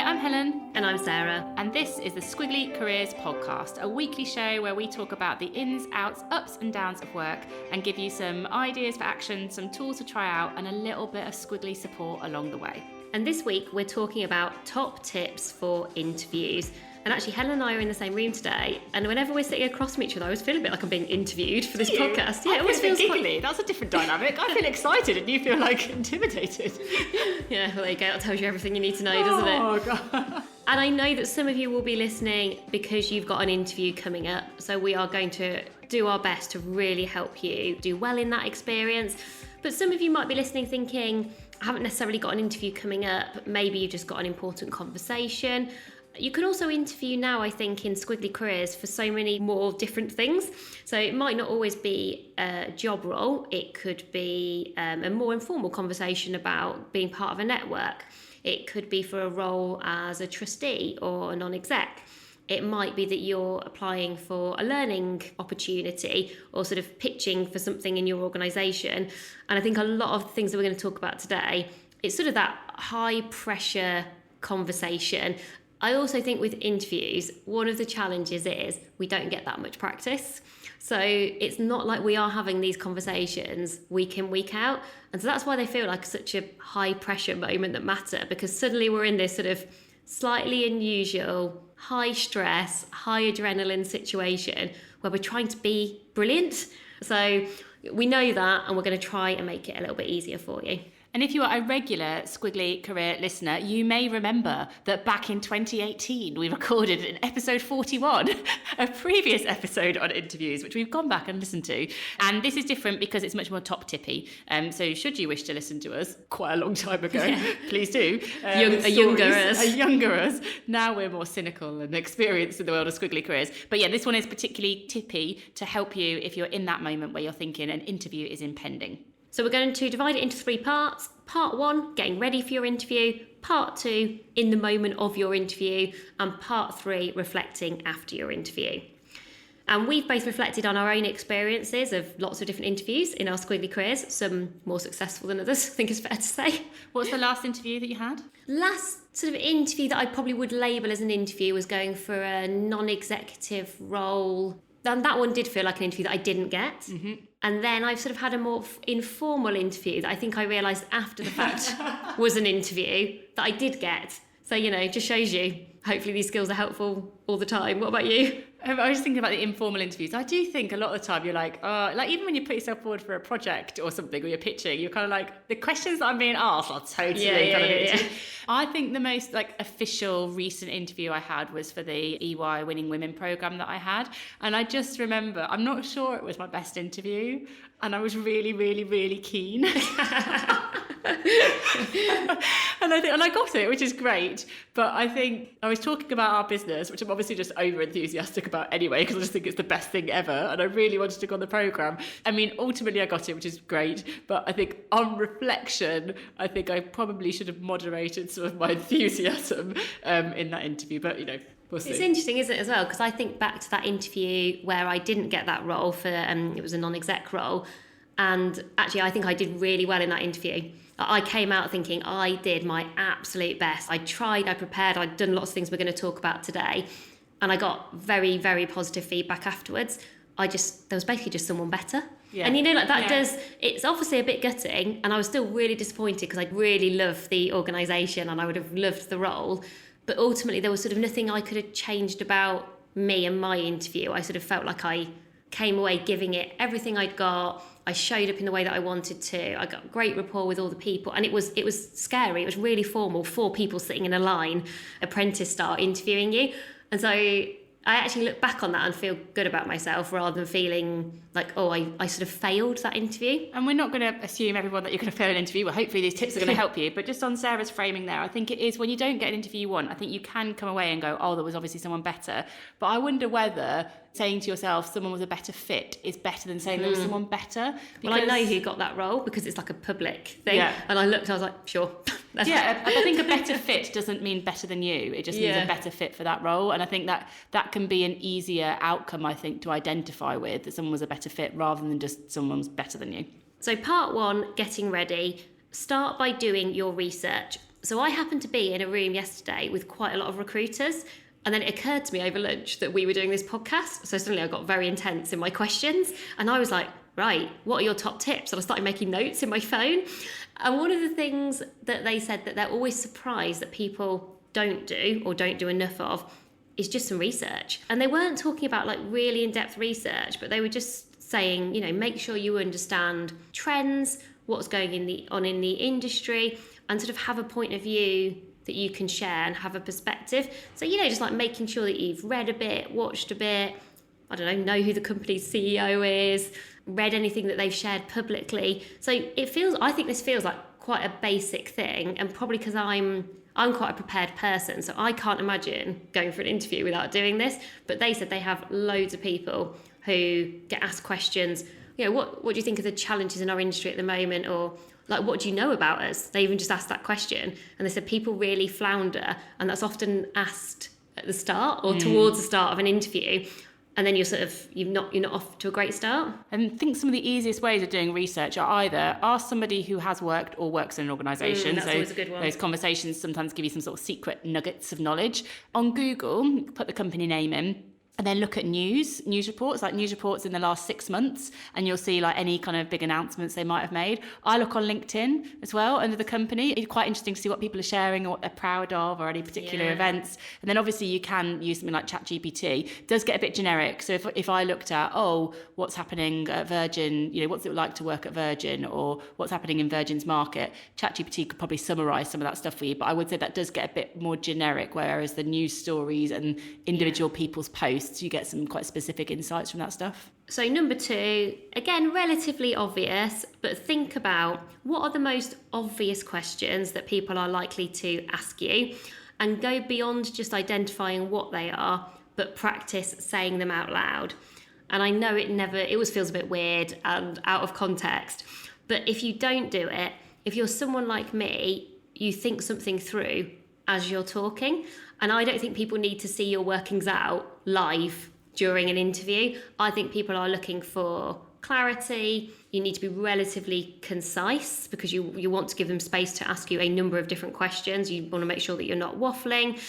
I'm Helen. And I'm Sarah. And this is the Squiggly Careers podcast, a weekly show where we talk about the ins, outs, ups and downs of work and give you some ideas for action, some tools to try out and a little bit of squiggly support along the way. And this week we're talking about top tips for interviews. And actually Helen and I are in the same room today, and whenever we're sitting across from each other I always feel a bit like I'm being interviewed for this podcast. Yeah, it always feels giggly. That's a different dynamic. I feel excited and you feel like intimidated. Yeah, well there you go, that tells you everything you need to know, doesn't it? Oh God. And I know that some of you will be listening because you've got an interview coming up, so we are going to do our best to really help you do well in that experience. But some of you might be listening thinking, I haven't necessarily got an interview coming up, maybe you've just got an important conversation. You can also interview now, I think, in Squiggly Careers for so many more different things. So it might not always be a job role. It could be a more informal conversation about being part of a network. It could be for a role as a trustee or a non-exec. It might be that you're applying for a learning opportunity or sort of pitching for something in your organisation. And I think a lot of the things that we're going to talk about today, it's sort of that high pressure conversation. I also think with interviews, one of the challenges is we don't get that much practice. So it's not like we are having these conversations week in, week out. And so that's why they feel like such a high pressure moment that matter, because suddenly we're in this sort of slightly unusual, high stress, high adrenaline situation where we're trying to be brilliant. So we know that, and we're going to try and make it a little bit easier for you. And if you are a regular Squiggly Career listener, you may remember that back in 2018, we recorded an episode 41, a previous episode on interviews, which we've gone back and listened to. And this is different because it's much more top tippy. So should you wish to listen to us quite a long time ago, please do. Younger us. Now we're more cynical and experienced in the world of Squiggly Careers. But yeah, this one is particularly tippy to help you if you're in that moment where you're thinking an interview is impending. So we're going to divide it into 3 parts. Part 1, getting ready for your interview. Part 2, in the moment of your interview. And Part 3, reflecting after your interview. And we've both reflected on our own experiences of lots of different interviews in our Squiggly Careers, some more successful than others, I think it's fair to say. What's the last interview that you had? Last sort of interview that I probably would label as an interview was going for a non-executive role. And that one did feel like an interview that I didn't get. Mm-hmm. And then I've sort of had a more informal interview that I think I realised after the fact was an interview that I did get. So, it just shows you. Hopefully these skills are helpful all the time. What about you? I was just thinking about the informal interviews. I do think a lot of the time you're like, even when you put yourself forward for a project or something, or you're pitching, you're kind of like, the questions that I'm being asked are totally I think the most official recent interview I had was for the EY Winning Women programme that I had. And I just remember, I'm not sure it was my best interview. And I was really, really, really keen. And I got it, which is great. But I think I was talking about our business, which I'm obviously just over enthusiastic about anyway, because I just think it's the best thing ever. And I really wanted to go on the programme. I mean, ultimately I got it, which is great. But I think on reflection, I think I probably should have moderated some of my enthusiasm in that interview. But, we'll see. It's interesting, isn't it, as well? Because I think back to that interview where I didn't get that role for, it was a non-exec role. And actually, I think I did really well in that interview. I came out thinking I did my absolute best. I tried, I prepared, I'd done lots of things we're going to talk about today. And I got very, very positive feedback afterwards. There was basically just someone better. Yeah. And it's obviously a bit gutting. And I was still really disappointed because I really loved the organisation and I would have loved the role. But ultimately, there was sort of nothing I could have changed about me and my interview. I sort of felt like I came away giving it everything I'd got. I showed up in the way that I wanted to. I got great rapport with all the people. And it was scary. It was really formal. 4 people sitting in a line, apprentice style, interviewing you. And so I actually look back on that and feel good about myself rather than feeling like, I sort of failed that interview. And we're not going to assume, everyone, that you're going to fail an interview. Well, hopefully these tips are going to help you. But just on Sarah's framing there, I think it is when you don't get an interview you want, I think you can come away and go, there was obviously someone better. But I wonder whether saying to yourself someone was a better fit is better than saying there was someone better. Well, I know who got that role because it's like a public thing. Yeah. And I looked, I was like, sure. I think a better fit doesn't mean better than you. It just means a better fit for that role. And I think that can be an easier outcome, I think, to identify with, that someone was a better fit rather than just someone's better than you. So part 1, getting ready. start by doing your research. So I happened to be in a room yesterday with quite a lot of recruiters, and then it occurred to me over lunch that we were doing this podcast. So suddenly I got very intense in my questions, and I was like, right, what are your top tips? And I started making notes in my phone. And one of the things that they said that they're always surprised that people don't do or don't do enough of is just some research. And they weren't talking about like really in-depth research, but they were just saying, you know, make sure you understand trends, what's going on in the industry, and sort of have a point of view that you can share and have a perspective. So, you know, just like making sure that you've read a bit, watched a bit, I don't know who the company's CEO is, read anything that they've shared publicly. So I think this feels like quite a basic thing, and probably because I'm quite a prepared person, so I can't imagine going for an interview without doing this. But they said they have loads of people who get asked questions, you know, what do you think of the challenges in our industry at the moment, or like, what do you know about us? They even just asked that question, and they said people really flounder, and that's often asked at the start or towards the start of an interview. And then you're not off to a great start. And I think some of the easiest ways of doing research are either ask somebody who has worked or works in an organisation. That's always a good one. Those conversations sometimes give you some sort of secret nuggets of knowledge. On Google, put the company name in, and then look at news reports in the last 6 months, and you'll see like any kind of big announcements they might have made. I look on LinkedIn as well under the company. It's quite interesting to see what people are sharing and what they're proud of, or any particular events. And then obviously you can use something like ChatGPT. It does get a bit generic. So if I looked at, what's happening at Virgin, you know, what's it like to work at Virgin, or what's happening in Virgin's market, ChatGPT could probably summarise some of that stuff for you. But I would say that does get a bit more generic, whereas the news stories and individual people's posts, you get some quite specific insights from that stuff. So number 2, again, relatively obvious, but think about what are the most obvious questions that people are likely to ask you, and go beyond just identifying what they are, but practice saying them out loud. And I know it always feels a bit weird and out of context, but if you don't do it, if you're someone like me, you think something through as you're talking. And I don't think people need to see your workings out live during an interview. I think people are looking for clarity. You need to be relatively concise because you want to give them space to ask you a number of different questions. You want to make sure that you're not waffling.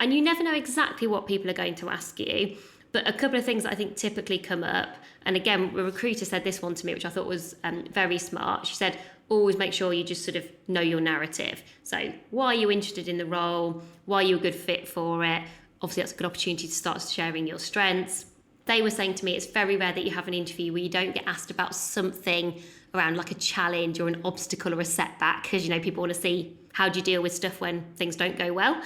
And you never know exactly what people are going to ask you. But a couple of things that I think typically come up, and again, a recruiter said this one to me, which I thought was very smart. She said, always make sure you just sort of know your narrative. So why are you interested in the role? Why are you a good fit for it? Obviously, that's a good opportunity to start sharing your strengths. They were saying to me, it's very rare that you have an interview where you don't get asked about something around like a challenge or an obstacle or a setback, because, you know, people want to see how do you deal with stuff when things don't go well.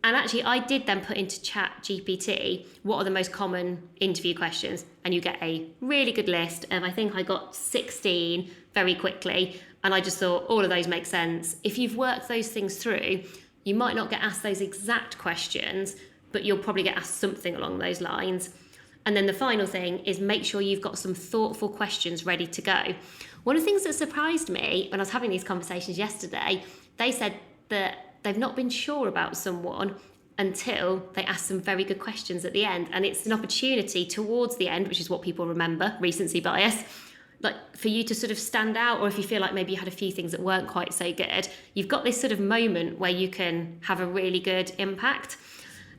And actually, I did then put into ChatGPT what are the most common interview questions, and you get a really good list. And I think I got 16 very quickly, and I just thought all of those make sense. If you've worked those things through, you might not get asked those exact questions, but you'll probably get asked something along those lines. And then the final thing is make sure you've got some thoughtful questions ready to go. One of the things that surprised me when I was having these conversations yesterday, they said that they've not been sure about someone until they ask some very good questions at the end. And it's an opportunity towards the end, which is what people remember, recency bias, like for you to sort of stand out, or if you feel like maybe you had a few things that weren't quite so good, you've got this sort of moment where you can have a really good impact.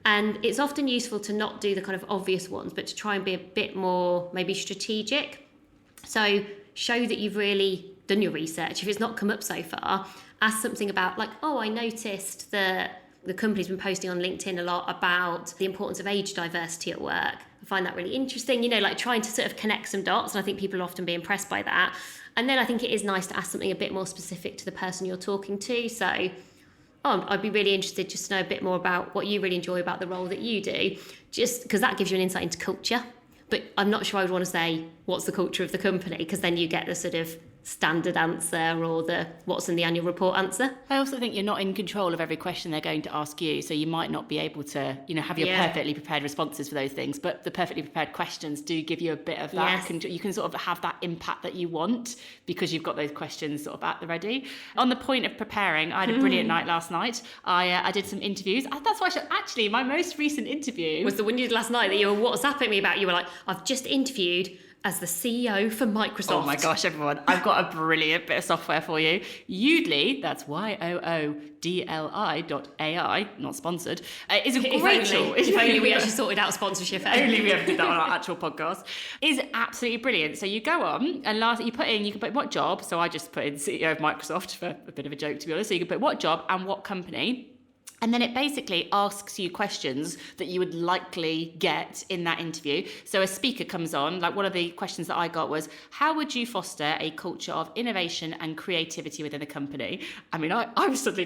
And it's often useful to not do the kind of obvious ones, but to try and be a bit more maybe strategic. So show that you've really done your research. If it's not come up so far, ask something about like, I noticed that the company's been posting on LinkedIn a lot about the importance of age diversity at work. I find that really interesting, you know, like trying to sort of connect some dots. And I think people will often be impressed by that. And then I think it is nice to ask something a bit more specific to the person you're talking to. So, I'd be really interested just to know a bit more about what you really enjoy about the role that you do, just because that gives you an insight into culture. But I'm not sure I would want to say, what's the culture of the company? Because then you get the sort of standard answer or the what's in the annual report answer. I also think you're not in control of every question they're going to ask you, so you might not be able to, you know, have your perfectly prepared responses for those things, but the perfectly prepared questions do give you a bit of that. Yes. You can sort of have that impact that you want because you've got those questions sort of at the ready. On the point of preparing, I had a brilliant night last night. I did some interviews. That's why actually my most recent interview was the one you did last night that you were WhatsApping me about. You were like, I've just interviewed as the CEO for Microsoft. Oh my gosh, everyone, I've got a brilliant bit of software for you. Yoodly, that's YOODLI.ai, not sponsored, is a great tool. If only we actually sorted out sponsorship. Only we ever did that on our actual podcast. Is absolutely brilliant. So you go on and you can put what job. So I just put in CEO of Microsoft for a bit of a joke, to be honest. So you can put what job and what company. And then it basically asks you questions that you would likely get in that interview. So a speaker comes on, like one of the questions that I got was, how would you foster a culture of innovation and creativity within a company? I mean, I was suddenly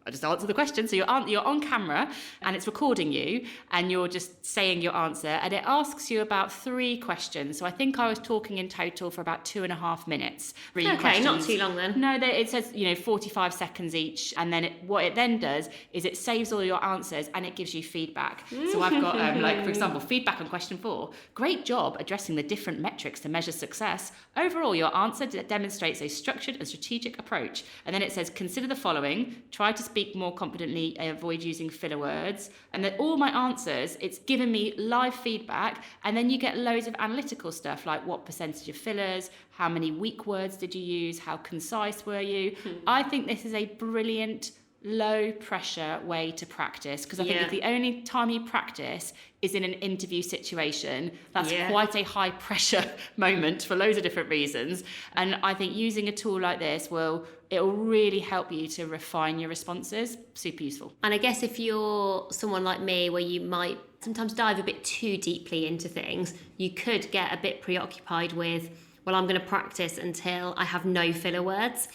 I just answer the question. So you're on camera and it's recording you and you're just saying your answer, and it asks you about 3 questions. So I think I was talking in total for about 2.5 minutes. Okay, questions. Not too long then. No, it says 45 seconds each, and then what it then does is it saves all your answers and it gives you feedback. So I've got for example, feedback on question 4. Great job addressing the different metrics to measure success. Overall, your answer demonstrates a structured and strategic approach. And then it says, consider the following. Try to speak more confidently, avoid using filler words. And then all my answers, it's given me live feedback, and then you get loads of analytical stuff like what percentage of fillers, how many weak words did you use, how concise were you. I think this is a brilliant low pressure way to practice, because I think if the only time you practice is in an interview situation, that's quite a high pressure moment for loads of different reasons. And I think using a tool like this it'll really help you to refine your responses. Super useful. And I guess if you're someone like me, where you might sometimes dive a bit too deeply into things, you could get a bit preoccupied with, well, I'm going to practice until I have no filler words.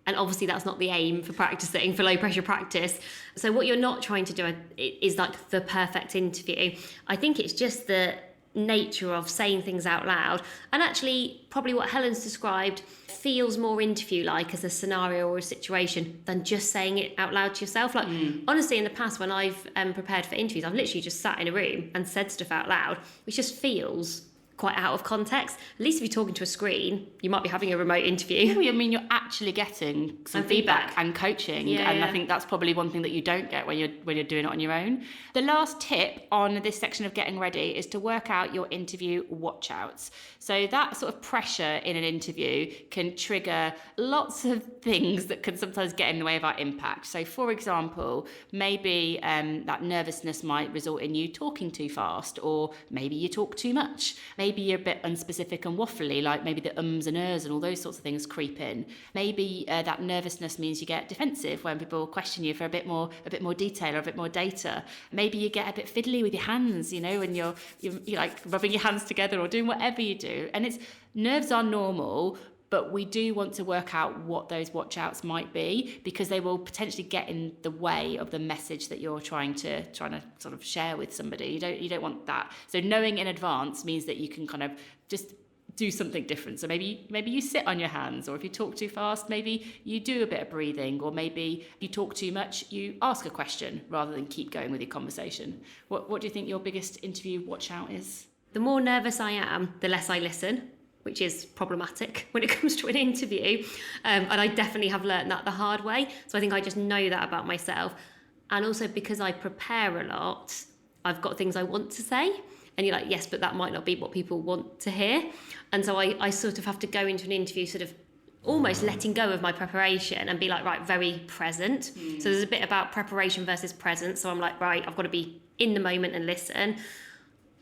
And obviously that's not the aim for practicing, for low pressure practice. So what you're not trying to do is like the perfect interview. I think it's just the nature of saying things out loud. And actually, probably what Helen's described feels more interview-like as a scenario or a situation than just saying it out loud to yourself. Like, honestly, in the past, when I've prepared for interviews, I've literally just sat in a room and said stuff out loud, which just feels quite out of context. At least if you're talking to a screen, you might be having a remote interview. I mean, you're actually getting some feedback and coaching, and I think that's probably one thing that you don't get when you're doing it on your own. The last tip on this section of getting ready is to work out your interview watch-outs. So that sort of pressure in an interview can trigger lots of things that can sometimes get in the way of our impact. So, for example, maybe that nervousness might result in you talking too fast, or maybe you talk too much. Maybe you're a bit unspecific and waffly, like maybe the ums and ers and all those sorts of things creep in. Maybe that nervousness means you get defensive when people question you for a bit more detail or a bit more data. Maybe you get a bit fiddly with your hands, when you're like rubbing your hands together or doing whatever you do. And nerves are normal, but we do want to work out what those watch-outs might be, because they will potentially get in the way of the message that you're trying to sort of share with somebody. You don't want that. So knowing in advance means that you can kind of just do something different. So maybe you sit on your hands, or if you talk too fast, maybe you do a bit of breathing, or maybe if you talk too much, you ask a question rather than keep going with your conversation. What do you think your biggest interview watch-out is? The more nervous I am, the less I listen, which is problematic when it comes to an interview. And I definitely have learned that the hard way. So I think I just know that about myself. And also because I prepare a lot, I've got things I want to say. And you're like, yes, but that might not be what people want to hear. And so I sort of have to go into an interview sort of almost letting go of my preparation and be like, right, very present. So there's a bit about preparation versus present. So I'm like, right, I've got to be in the moment and listen.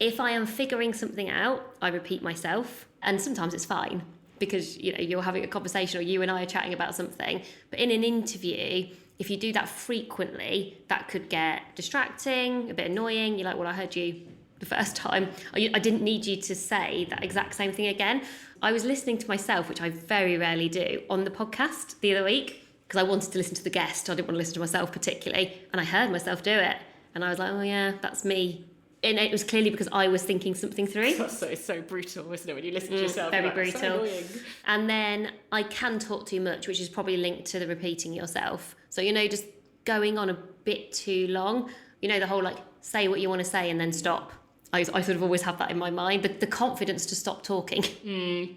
If I am figuring something out, I repeat myself. And sometimes it's fine because, you're having a conversation or you and I are chatting about something. But in an interview, if you do that frequently, that could get distracting, a bit annoying. You're like, well, I heard you the first time. I didn't need you to say that exact same thing again. I was listening to myself, which I very rarely do, on the podcast the other week because I wanted to listen to the guest. I didn't want to listen to myself particularly. And I heard myself do it. And I was like, oh yeah, that's me. And it was clearly because I was thinking something through. It's so brutal, isn't it, when you listen to yourself? Very brutal. So annoying. And then I can talk too much, which is probably linked to the repeating yourself. So, just going on a bit too long. The whole say what you want to say and then stop. I sort of always have that in my mind, but the confidence to stop talking.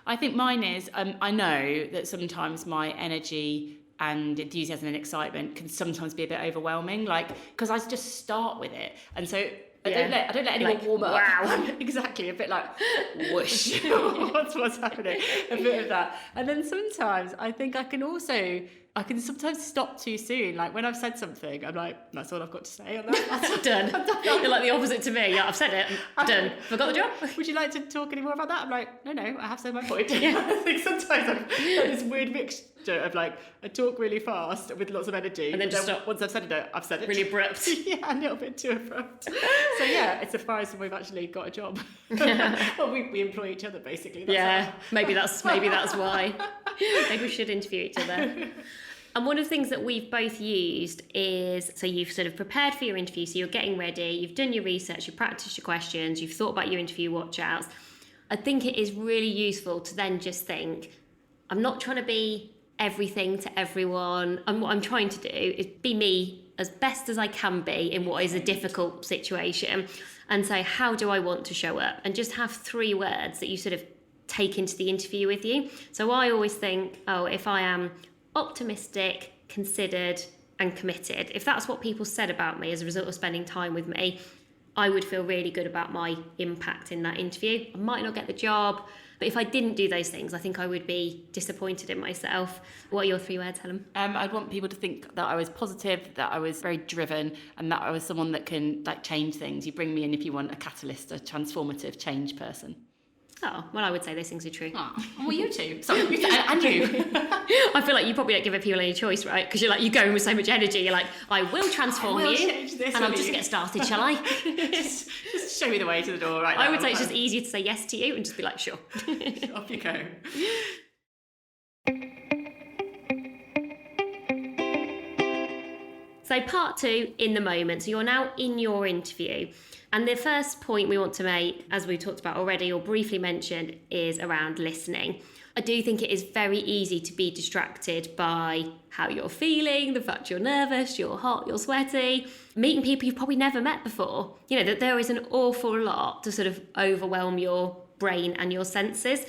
I think mine is, I know that sometimes my energy and enthusiasm and excitement can sometimes be a bit overwhelming, because I just start with it. And so I don't let anyone like, warm up. Wow. Exactly, a bit like whoosh. what's happening? A bit of that. And then sometimes I think I can sometimes stop too soon. Like when I've said something, I'm like, that's all I've got to say on that. Done. You're like the opposite to me. Yeah, I've said it. I'm done. Forgot the job. Would you like to talk any more about that? I'm like, no, I have said my point. Yeah. I think sometimes I've got this weird mixture of like, I talk really fast with lots of energy. And then just stop. Once I've said it, I've said it. Really abrupt. Yeah, a little bit too abrupt. So yeah, it's a surprise when we've actually got a job. Well, we employ each other basically. Maybe that's why. Maybe we should interview each other. And one of the things that we've both used is, so you've sort of prepared for your interview, so you're getting ready, you've done your research, you've practiced your questions, you've thought about your interview watch-outs. I think it is really useful to then just think, I'm not trying to be everything to everyone, and what I'm trying to do is be me as best as I can be in what is a difficult situation, and say, how do I want to show up? And just have 3 words that you sort of take into the interview with you. So I always think, if I am optimistic, considered, and committed. If that's what people said about me as a result of spending time with me, I would feel really good about my impact in that interview. I might not get the job, but if I didn't do those things, I think I would be disappointed in myself. What are your 3 words, Helen? I'd want people to think that I was positive, that I was very driven, and that I was someone that can change things. You bring me in if you want a catalyst, a transformative change person. Oh, well, I would say those things are true. Oh, well, you too. Sorry, and you. I feel like you probably don't give people any choice, right? Because you go in with so much energy. You're like, I will transform you, change this and I'll just get started, shall I? just show me the way to the door right now. I would say it's just easier to say yes to you and just be like, sure. Off you go. So part 2, in the moment. So you're now in your interview. And the first point we want to make, as we talked about already or briefly mentioned, is around listening. I do think it is very easy to be distracted by how you're feeling, the fact you're nervous, you're hot, you're sweaty, meeting people you've probably never met before. You know, that there is an awful lot to sort of overwhelm your brain and your senses.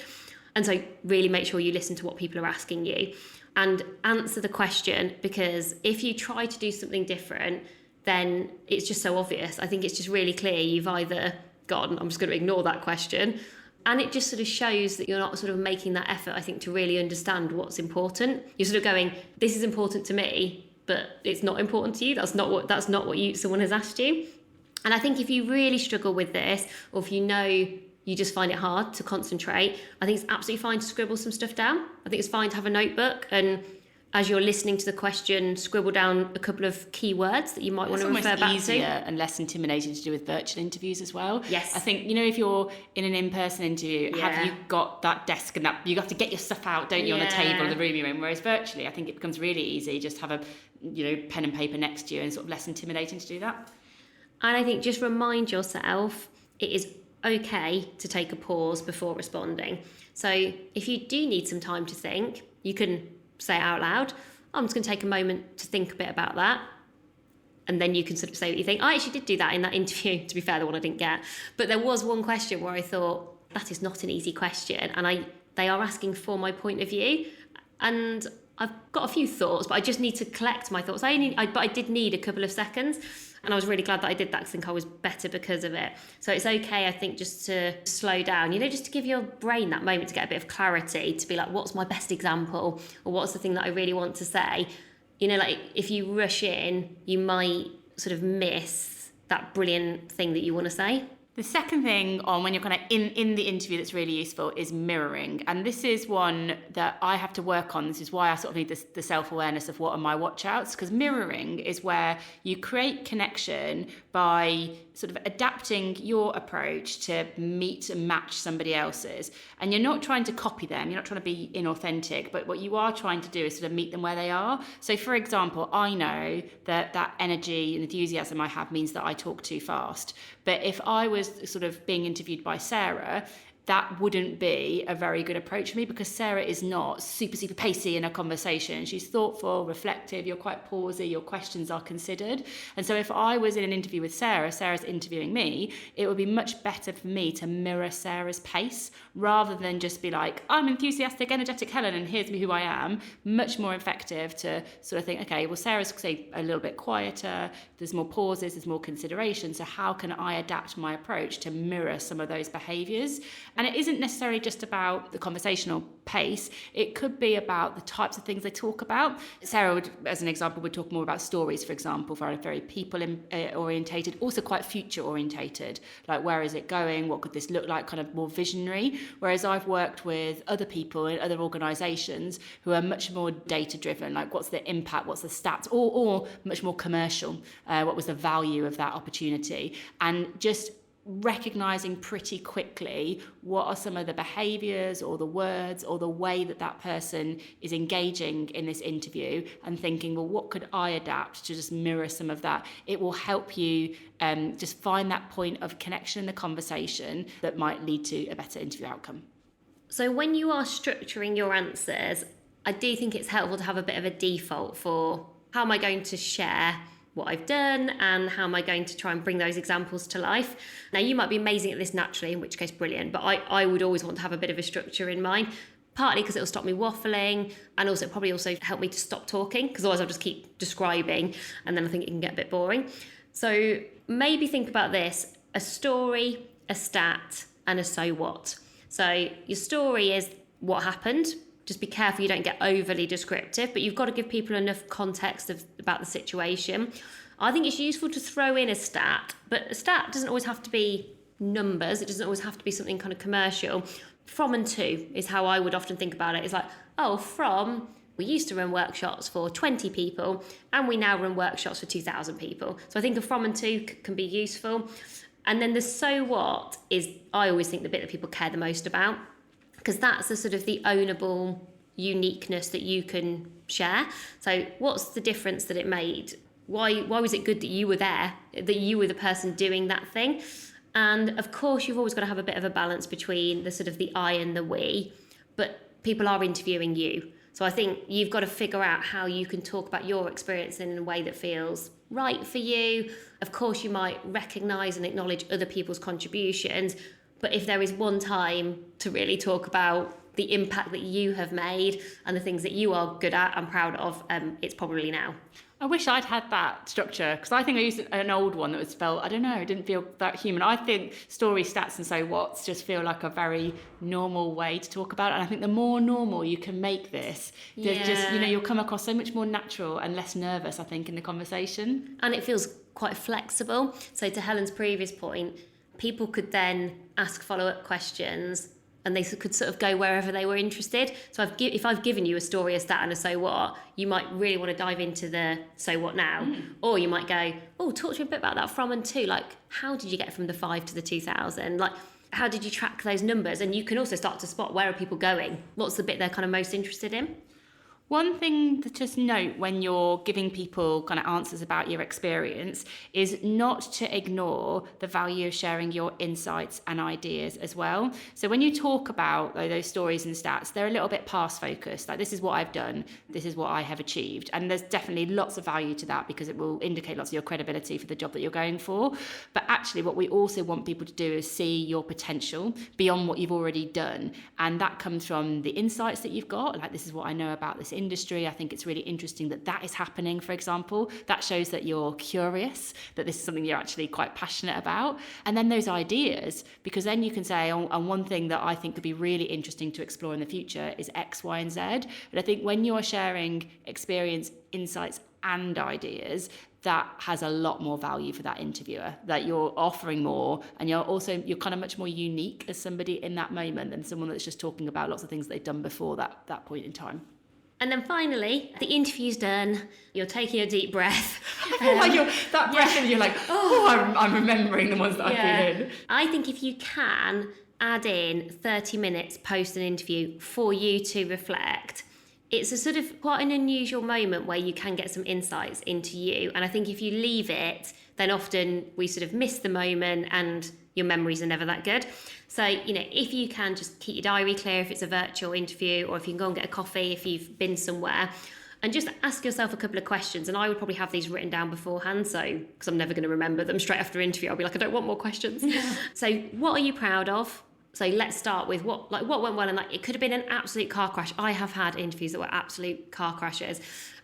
And so really make sure you listen to what people are asking you and answer the question, because if you try to do something different, then it's just so obvious. I think it's just really clear you've either gone, I'm just going to ignore that question. And it just sort of shows that you're not sort of making that effort, I think, to really understand what's important. You're sort of going, this is important to me, but it's not important to you. That's not what someone has asked you. And I think if you really struggle with this, or if you know you just find it hard to concentrate, I think it's absolutely fine to scribble some stuff down. I think it's fine to have a notebook, and as you're listening to the question, scribble down a couple of key words that you might want to refer back to. It's easier and less intimidating to do with virtual interviews as well. Yes. I think, if you're in an in-person interview, have you got that desk and that you have to get your stuff out, don't you, on the table or the room you're in? Whereas virtually, I think it becomes really easy. Just have a, pen and paper next to you, and sort of less intimidating to do that. And I think just remind yourself it is okay to take a pause before responding. So if you do need some time to think, you can say it out loud. I'm just going to take a moment to think a bit about that. And then you can sort of say what you think. I actually did do that in that interview, to be fair, the one I didn't get. But there was one question where I thought, that is not an easy question. And they are asking for my point of view. And I've got a few thoughts, but I just need to collect my thoughts. But I did need a couple of seconds. And I was really glad that I did that, because I think I was better because of it. So it's okay, I think, just to slow down, just to give your brain that moment to get a bit of clarity, to be like, what's my best example? Or what's the thing that I really want to say? If you rush in, you might sort of miss that brilliant thing that you want to say. The second thing on when you're kind of in the interview that's really useful is mirroring. And this is one that I have to work on. This is why I sort of need the self-awareness of what are my watch outs, because mirroring is where you create connection by sort of adapting your approach to meet and match somebody else's. And you're not trying to copy them, you're not trying to be inauthentic, but what you are trying to do is sort of meet them where they are. So for example, I know that energy and enthusiasm I have means that I talk too fast. But if I was sort of being interviewed by Sarah, that wouldn't be a very good approach for me, because Sarah is not super, super pacey in a conversation. She's thoughtful, reflective, you're quite pausey, your questions are considered. And so if I was in an interview with Sarah, Sarah's interviewing me, it would be much better for me to mirror Sarah's pace rather than just be like, I'm enthusiastic, energetic Helen, and here's me who I am. Much more effective to sort of think, okay, well, Sarah's, say, a little bit quieter, there's more pauses, there's more consideration. So how can I adapt my approach to mirror some of those behaviours? And it isn't necessarily just about the conversational pace. It could be about the types of things they talk about. Sarah would, as an example, would talk more about stories, for example, very people orientated, also quite future orientated. Like, where is it going? What could this look like? Kind of more visionary. Whereas I've worked with other people in other organisations who are much more data driven. Like, what's the impact? What's the stats? Or much more commercial. What was the value of that opportunity? And just recognizing pretty quickly what are some of the behaviors or the words or the way that that person is engaging in this interview, and thinking, well, what could I adapt to just mirror some of that? It will help you just find that point of connection in the conversation that might lead to a better interview outcome. So when you are structuring your answers, I do think it's helpful to have a bit of a default for how am I going to share what I've done and how am I going to try and bring those examples to life. Now, you might be amazing at this naturally, in which case brilliant, but I would always want to have a bit of a structure in mind, partly because it'll stop me waffling, and also probably also help me to stop talking, because otherwise I'll just keep describing and then I think it can get a bit boring. So maybe think about this: a story, a stat, and a so what. So your story is what happened. Just be careful you don't get overly descriptive, but you've got to give people enough context about the situation. I think it's useful to throw in a stat, but a stat doesn't always have to be numbers. It doesn't always have to be something kind of commercial. From and to is how I would often think about it. It's like, we used to run workshops for 20 people and we now run workshops for 2,000 people. So I think a from and to can be useful. And then the so what is, I always think, the bit that people care the most about, because that's the sort of the ownable uniqueness that you can share. So what's the difference that it made? Why was it good that you were there, that you were the person doing that thing? And of course, you've always got to have a bit of a balance between the sort of the I and the we, but people are interviewing you. So I think you've got to figure out how you can talk about your experience in a way that feels right for you. Of course, you might recognise and acknowledge other people's contributions, but if there is one time to really talk about the impact that you have made and the things that you are good at and proud of, it's probably now. I wish I'd had that structure, because I think I used an old one that was felt, I don't know, it didn't feel that human. I think story, stats and so what's just feel like a very normal way to talk about it. And I think the more normal you can make this, just, you'll come across so much more natural and less nervous, I think, in the conversation. And it feels quite flexible. So to Helen's previous point, people could then ask follow-up questions and they could sort of go wherever they were interested. So if I've given you a story, a stat and a so what, you might really want to dive into the so what now. Or you might go, talk to me a bit about that from and to, like, how did you get from the 5 to the 2,000? Like, how did you track those numbers? And you can also start to spot, where are people going? What's the bit they're kind of most interested in? One thing to just note when you're giving people kind of answers about your experience is not to ignore the value of sharing your insights and ideas as well. So when you talk about those stories and stats, they're a little bit past focused. Like, this is what I've done, this is what I have achieved. And there's definitely lots of value to that, because it will indicate lots of your credibility for the job that you're going for. But actually what we also want people to do is see your potential beyond what you've already done. And that comes from the insights that you've got. Like, this is what I know about this industry. I think it's really interesting that is happening, for example. That shows that you're curious, that this is something you're actually quite passionate about. And then those ideas, because then you can say, and one thing that I think could be really interesting to explore in the future is X, Y, and Z. And I think when you're sharing experience, insights, and ideas, that has a lot more value for that interviewer, that you're offering more, and you're kind of much more unique as somebody in that moment than someone that's just talking about lots of things they've done before that point in time. And then finally, the interview's done, you're taking a deep breath. That breath, and you're like, I'm remembering the ones that I've been in. I think if you can add in 30 minutes post an interview for you to reflect, it's a sort of quite an unusual moment where you can get some insights into you. And I think if you leave it, then often we sort of miss the moment and your memories are never that good. So, if you can just keep your diary clear, if it's a virtual interview, or if you can go and get a coffee if you've been somewhere, and just ask yourself a couple of questions. And I would probably have these written down beforehand, because I'm never going to remember them straight after interview. I'll be like, I don't want more questions. Yeah. So what are you proud of? So let's start with what went well, and it could have been an absolute car crash. I have had interviews that were absolute car crashes,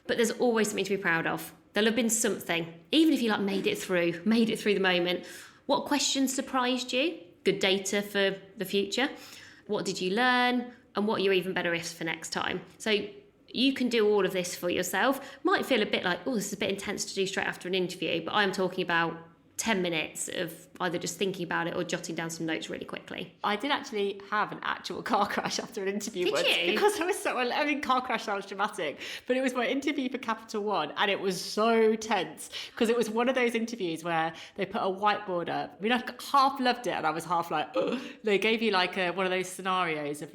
but there's always something to be proud of. There'll have been something, even if you made it through the moment. What questions surprised you? Good data for the future. What did you learn? And what are your even better ifs for next time? So you can do all of this for yourself. Might feel a bit like, this is a bit intense to do straight after an interview, but I'm talking about 10 minutes of either just thinking about it or jotting down some notes really quickly. I did actually have an actual car crash after an interview once. Did you? Because I was car crash sounds dramatic, but it was my interview for Capital One, and it was so tense because it was one of those interviews where they put a whiteboard up. I mean, I half loved it and I was half like, ugh. They gave you one of those scenarios of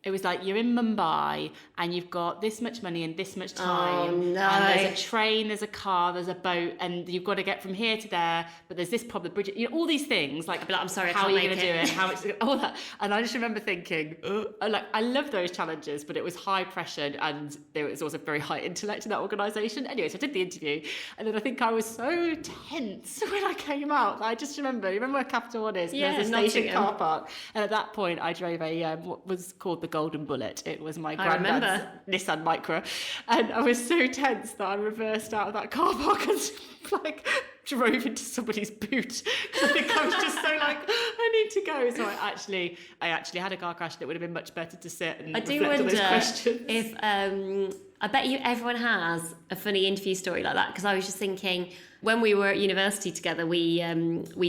it was you're in Mumbai and you've got this much money and this much time. Oh, no. And there's a train, there's a car, there's a boat, and you've got to get from here to there, but there's this problem, bridge, all these things. I'm sorry, how I are you can't going to do it? How much? All that. And I just remember thinking, I love those challenges, but it was high pressured and there was also very high intellect in that organisation. Anyway, so I did the interview, and then I think I was so tense when I came out. I just remember, you remember where Capital One is? Yeah, there's a station car park. And at that point, I drove a what was called the Golden Bullet. It was my granddad's Nissan Micra, and I was so tense that I reversed out of that car park and drove into somebody's boot because I think I was just so I need to go. So I actually had a car crash, and it would have been much better to sit and reflect on those questions. If I bet you everyone has a funny interview story like that, because I was just thinking when we were at university together, we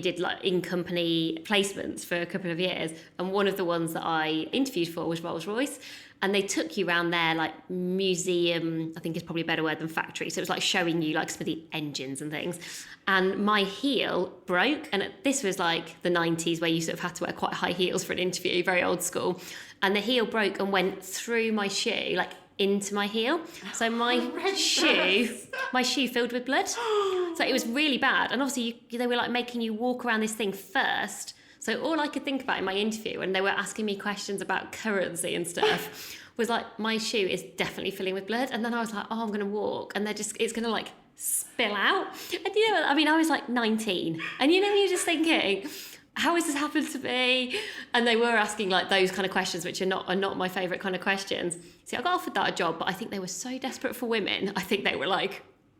did in-company placements for a couple of years, and one of the ones that I interviewed for was Rolls-Royce. And they took you around their museum, I think is probably a better word than factory. So it was showing you some of the engines and things. And my heel broke. And this was the 90s where you sort of had to wear quite high heels for an interview, very old school. And the heel broke and went through my shoe, into my heel. So my shoe filled with blood. So it was really bad. And obviously they were making you walk around this thing first. So all I could think about in my interview, when they were asking me questions about currency and stuff, was my shoe is definitely filling with blood. And then I was I'm going to walk, and it's going to spill out. And I was 19, and you're just thinking, how has this happened to me? And they were asking those kind of questions, which are not my favourite kind of questions. See, I got offered that a job, but I think they were so desperate for women. I think they were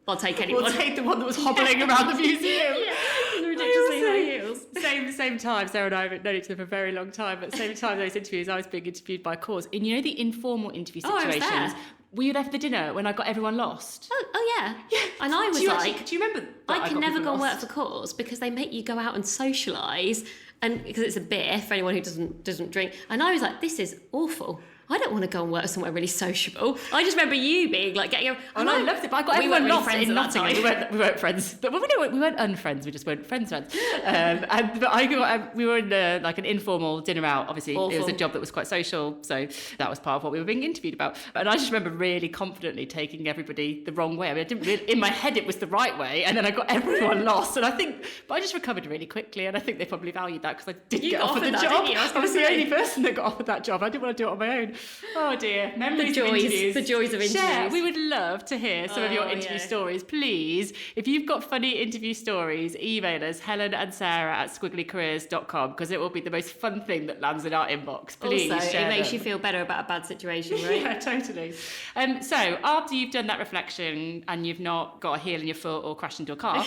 I'll take anyone. We'll take the one that was hobbling around the museum. Yeah, ridiculously high heels. Same time, Sarah and I have known each other for a very long time, but at the same time, those interviews, I was being interviewed by Cause. And the informal interview situations? I was there. Were you there for the dinner when I got everyone lost? Oh yeah. And I was do you remember? I can never go and work for Cause because they make you go out and socialise, and because it's a beer for anyone who doesn't drink. And I was this is awful. I don't want to go and work somewhere really sociable. I just remember you being getting a... And I loved it, but I got everyone lost in Nottingham. We weren't friends. But we weren't unfriends, we just weren't friends. But we were in an informal dinner out. Obviously, Awful. It was a job that was quite social, so that was part of what we were being interviewed about. And I just remember really confidently taking everybody the wrong way. I didn't really, in my head it was the right way, and then I got everyone lost. And but I just recovered really quickly, and I think they probably valued that because I didn't get offered the job. I was the only person that got offered that job. I didn't want to do it on my own. Oh dear, memories of interviews. The joys of interviews. Share. We would love to hear some of your interview stories. Please, if you've got funny interview stories, email us, Helen and Sarah at squigglycareers.com, because it will be the most fun thing that lands in our inbox. Please also, share it makes you feel better about a bad situation, right? Yeah, totally. So after you've done that reflection and you've not got a heel in your foot or crashed into a car,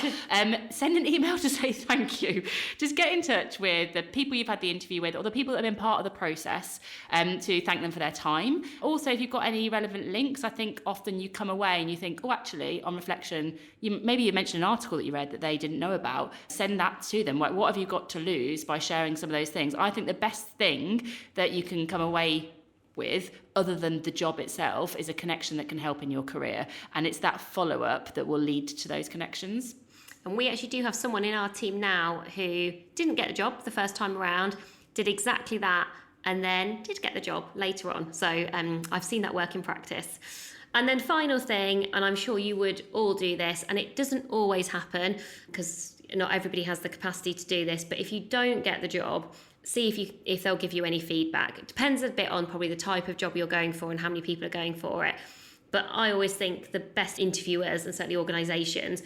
send an email to say thank you. Just get in touch with the people you've had the interview with or the people that have been part of the process to thank them for their time. Also, if you've got any relevant links, I think often you come away and you think, actually, on reflection, maybe you mentioned an article that you read that they didn't know about. Send that to them. What have you got to lose by sharing some of those things? I think the best thing that you can come away with, other than the job itself, is a connection that can help in your career. And it's that follow-up that will lead to those connections. And we actually do have someone in our team now who didn't get a job the first time around, did exactly that, and then did get the job later on. So I've seen that work in practice. And then final thing, and I'm sure you would all do this, and it doesn't always happen because not everybody has the capacity to do this, but if you don't get the job, see if they'll give you any feedback. It depends a bit on probably the type of job you're going for and how many people are going for it. But I always think the best interviewers and certainly organisations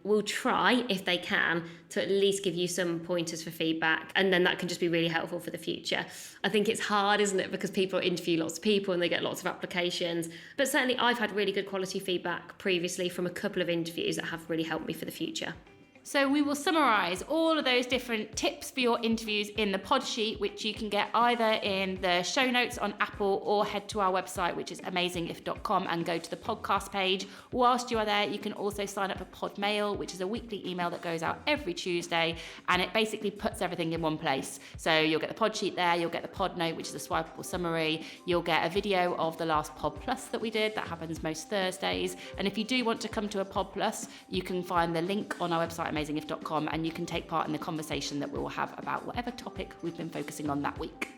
will try, if they can, to at least give you some pointers for feedback, and then that can just be really helpful for the future. I think it's hard, isn't it, because people interview lots of people and they get lots of applications, but certainly I've had really good quality feedback previously from a couple of interviews that have really helped me for the future. So we will summarise all of those different tips for your interviews in the pod sheet, which you can get either in the show notes on Apple or head to our website, which is amazingif.com, and go to the podcast page. Whilst you are there, you can also sign up for Pod Mail, which is a weekly email that goes out every Tuesday, and it basically puts everything in one place. So you'll get the pod sheet there, you'll get the pod note, which is a swipeable summary, you'll get a video of the last Pod Plus that we did, that happens most Thursdays, and if you do want to come to a Pod Plus, you can find the link on our website, amazingif.com, and you can take part in the conversation that we will have about whatever topic we've been focusing on that week.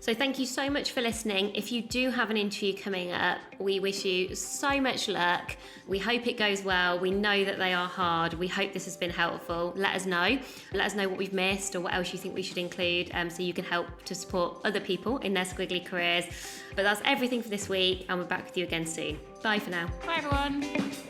So thank you so much for listening. If you do have an interview coming up, we wish you so much luck. We hope it goes well. We know that they are hard. We hope this has been helpful. Let us know. Let us know what we've missed or what else you think we should include, so you can help to support other people in their squiggly careers. But that's everything for this week, and we're back with you again soon. Bye for now. Bye everyone.